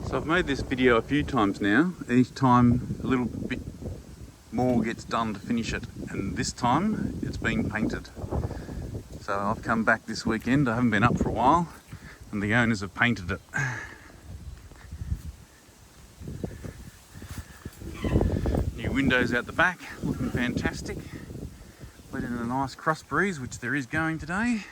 So I've made this video a few times now. Each time a little bit more gets done to finish it, and this time it's been painted. So I've come back this weekend. I haven't been up for a while, and the owners have painted it. New windows out the back, looking fantastic. Let in a nice cross breeze, which there is going today.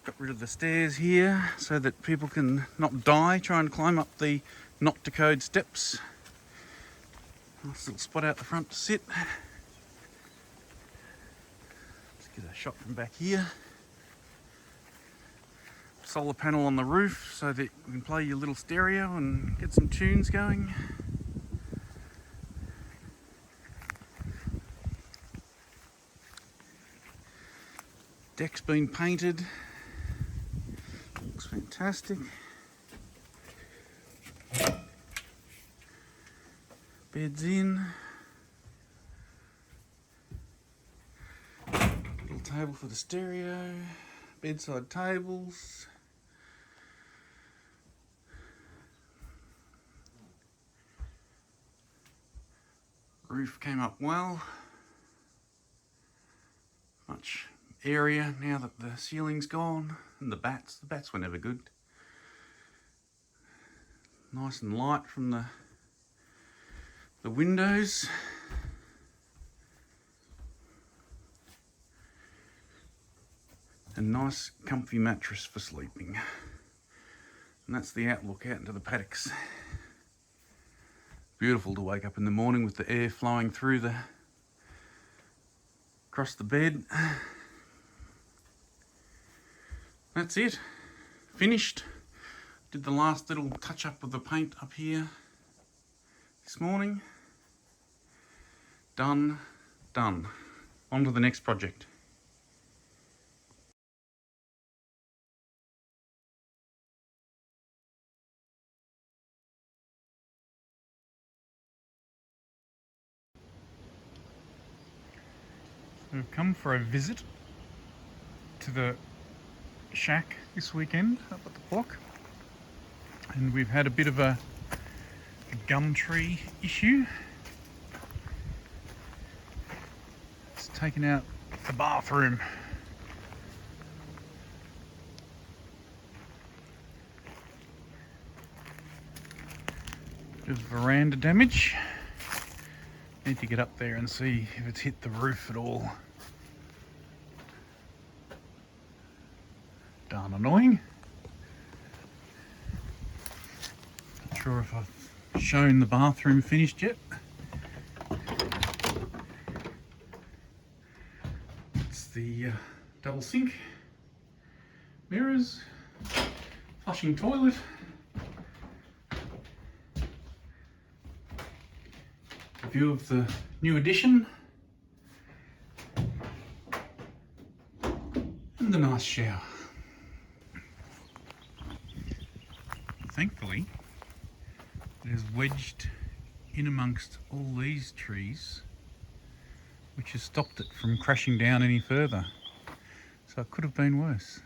Got rid of the stairs here so that people can not die trying to climb up the not to code steps. Nice little spot out the front to sit. Let's get a shot from back here. Solar panel on the roof so that you can play your little stereo and get some tunes going. Deck's been painted. Looks fantastic. Bed's in. Little table for the stereo. Bedside tables. Roof came up well. Much area now that the ceiling's gone, and the bats were never good. Nice and light from the windows. And nice comfy mattress for sleeping. And that's the outlook out into the paddocks. Beautiful to wake up in the morning with the air flowing through across the bed. That's it, finished. Did the last little touch up of the paint up here this morning. Done. On to the next project. We've come for a visit to the shack this weekend up at the block, and we've had a bit of a gum tree issue. It's taken out the bathroom. Just veranda damage. Need to get up there and see if it's hit the roof at all. Darn annoying. Not sure if I've shown the bathroom finished yet. It's the double sink, mirrors, flushing toilet. A view of the new addition. And the nice shower. Thankfully, it is wedged in amongst all these trees, which has stopped it from crashing down any further. So it could have been worse.